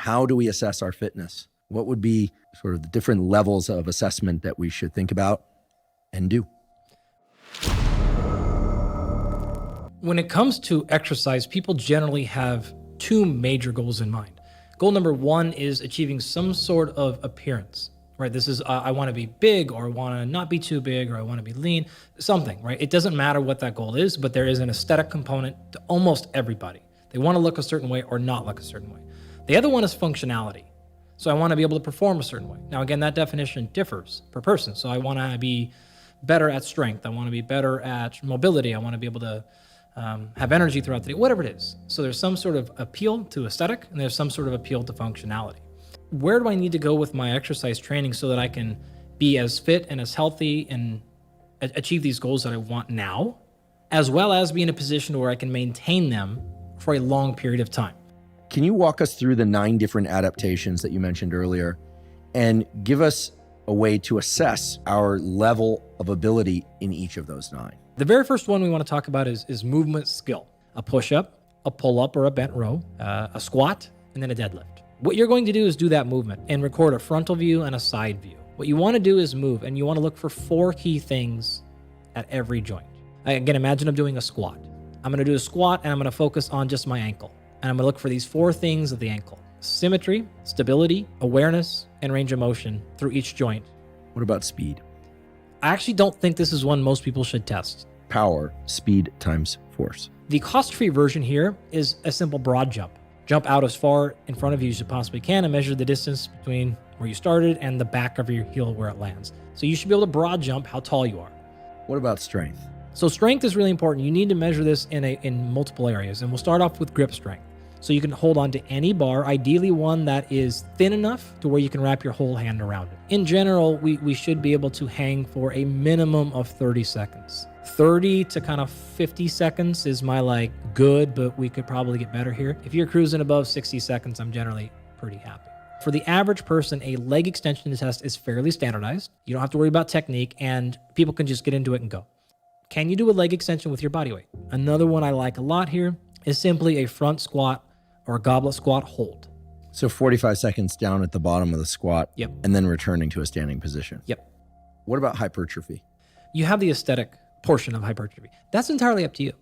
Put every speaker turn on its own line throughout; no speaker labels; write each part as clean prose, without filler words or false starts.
how do we assess our fitness? What would be sort of the different levels of assessment that we should think about and do?
When it comes to exercise, people generally have two major goals in mind. Goal number one is achieving some sort of appearance, right? This is, I want to be big, or I want to not be too big, or I want to be lean, something, right? It doesn't matter what that goal is, but there is an aesthetic component to almost everybody. They want to look a certain way or not look a certain way. The other one is functionality. So I want to be able to perform a certain way. Now, again, that definition differs per person. So I want to be better at strength. I want to be better at mobility. I want to be able to have energy throughout the day, whatever it is. So there's some sort of appeal to aesthetic, and there's some sort of appeal to functionality. Where do I need to go with my exercise training so that I can be as fit and as healthy and achieve these goals that I want now, as well as be in a position where I can maintain them for a long period of time?
Can you walk us through the 9 different adaptations that you mentioned earlier and give us a way to assess our level of ability in each of those 9?
The very first one we want to talk about is movement skill. A push-up, a pull-up or a bent row, a squat, and then a deadlift. What you're going to do is do that movement and record a frontal view and a side view. What you want to do is move, and you want to look for 4 key things at every joint. Again, imagine I'm doing a squat. I'm going to do a squat, and I'm going to focus on just my ankle. And I'm going to look for these 4 things of the ankle: symmetry, stability, awareness, and range of motion through each joint.
What about speed?
I actually don't think this is one most people should test.
Power, speed times force.
The cost-free version here is a simple broad jump. Jump out as far in front of you as you possibly can and measure the distance between where you started and the back of your heel where it lands. So you should be able to broad jump how tall you are.
What about strength?
So strength is really important. You need to measure this in multiple areas, and we'll start off with grip strength. So you can hold on to any bar, ideally one that is thin enough to where you can wrap your whole hand around it. In general, we should be able to hang for a minimum of 30 seconds. 30 to kind of 50 seconds is my good, but we could probably get better here. If you're cruising above 60 seconds, I'm generally pretty happy. For the average person, a leg extension test is fairly standardized. You don't have to worry about technique, and people can just get into it and go. Can you do a leg extension with your body weight? Another one I like a lot here is simply a front squat or a goblet squat hold.
So 45 seconds down at the bottom of the squat.
Yep.
And then returning to a standing position.
Yep.
What about hypertrophy?
You have the aesthetic portion of hypertrophy. That's entirely up to you.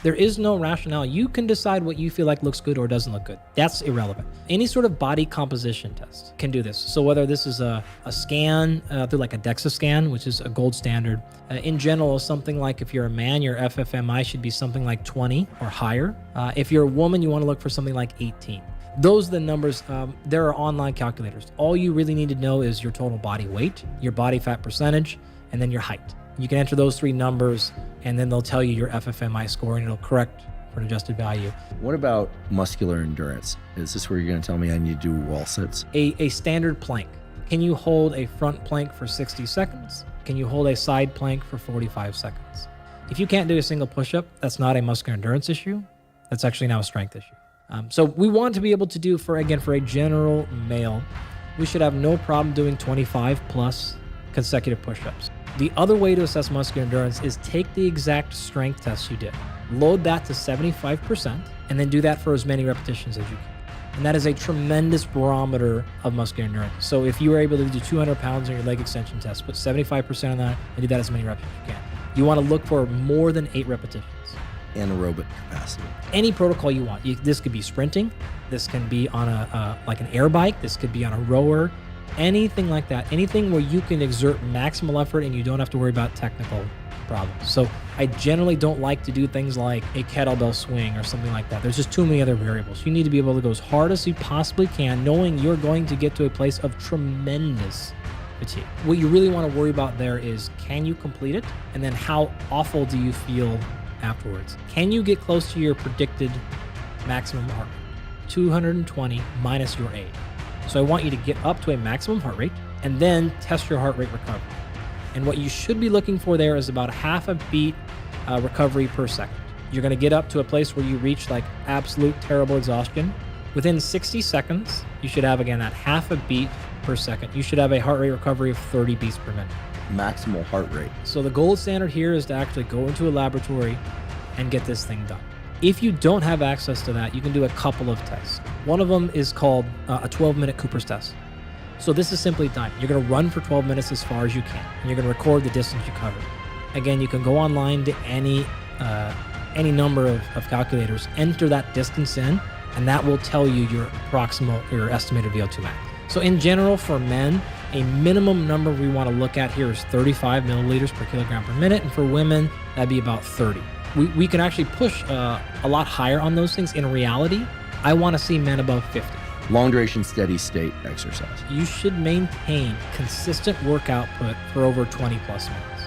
There is no rationale. You can decide what you feel like looks good or doesn't look good. That's irrelevant. Any sort of body composition test can do this. So whether this is a scan through like a DEXA scan, which is a gold standard, in general, something like if you're a man, your FFMI should be something like 20 or higher. If you're a woman, you want to look for something like 18. Those are the numbers. There are online calculators. All you really need to know is your total body weight, your body fat percentage, and then your height. You can enter those 3 numbers, and then they'll tell you your FFMI score, and it'll correct for an adjusted value.
What about muscular endurance? Is this where you're going to tell me I need to do wall sits?
A standard plank. Can you hold a front plank for 60 seconds? Can you hold a side plank for 45 seconds? If you can't do a single push-up, that's not a muscular endurance issue. That's actually now a strength issue. So we want to be able to do, for a general male, we should have no problem doing 25 plus consecutive push-ups. The other way to assess muscular endurance is take the exact strength test you did, load that to 75%, and then do that for as many repetitions as you can. And that is a tremendous barometer of muscular endurance. So if you were able to do 200 pounds on your leg extension test, put 75% on that and do that as many reps as you can. You want to look for more than 8 repetitions.
Anaerobic capacity.
Any protocol you want. This could be sprinting. This can be on like an air bike. This could be on a rower. Anything like that. Anything where you can exert maximal effort and you don't have to worry about technical problems. So I generally don't like to do things like a kettlebell swing or something like that. There's just too many other variables. You need to be able to go as hard as you possibly can, knowing you're going to get to a place of tremendous fatigue. What you really want to worry about there is, can you complete it? And then how awful do you feel afterwards? Can you get close to your predicted maximum heart rate? 220 minus your A. So I want you to get up to a maximum heart rate and then test your heart rate recovery. And what you should be looking for there is about a half a beat recovery per second. You're going to get up to a place where you reach like absolute terrible exhaustion. Within 60 seconds, you should have, again, that half a beat per second. You should have a heart rate recovery of 30 beats per minute.
Maximal heart rate.
So the gold standard here is to actually go into a laboratory and get this thing done. If you don't have access to that, you can do a couple of tests. One of them is called a 12-minute Cooper's test. So this is simply time. You're going to run for 12 minutes as far as you can, and you're going to record the distance you covered. Again, you can go online to any number of calculators, enter that distance in, and that will tell you your estimated VO2 max. So in general, for men, a minimum number we want to look at here is 35 milliliters per kilogram per minute, and for women, that'd be about 30. We can actually push a lot higher on those things. In reality, I want to see men above 50.
Long duration, steady state exercise.
You should maintain consistent work output for over 20 plus minutes.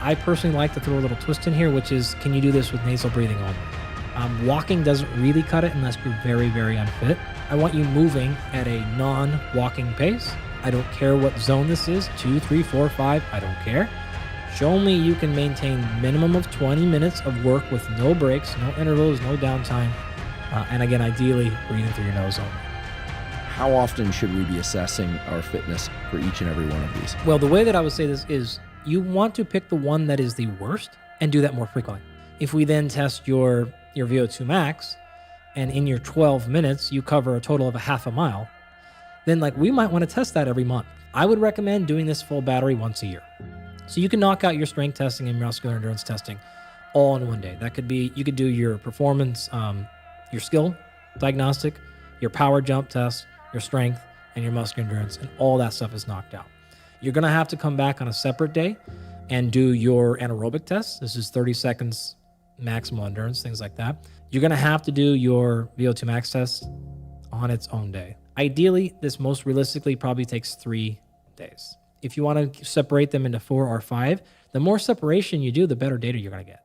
I personally like to throw a little twist in here, which is, can you do this with nasal breathing only? Walking doesn't really cut it unless you're very, very unfit. I want you moving at a non-walking pace. I don't care what zone this is, 2, 3, 4, 5, I don't care. Show me you can maintain minimum of 20 minutes of work with no breaks, no intervals, no downtime. And again, ideally, breathing through your nose only.
How often should we be assessing our fitness for each and every one of these?
Well, the way that I would say this is you want to pick the one that is the worst and do that more frequently. If we then test your VO2 max and in your 12 minutes, you cover a total of a half a mile, then we might want to test that every month. I would recommend doing this full battery once a year. So you can knock out your strength testing and muscular endurance testing all in one day. That could be, you could do your performance, your skill diagnostic, your power jump test, your strength, and your muscular endurance, and all that stuff is knocked out. You're going to have to come back on a separate day and do your anaerobic test. This is 30 seconds maximal endurance, things like that. You're going to have to do your VO2 max test on its own day. Ideally, this most realistically probably takes 3 days. If you want to separate them into 4 or 5, the more separation you do, the better data you're going to get.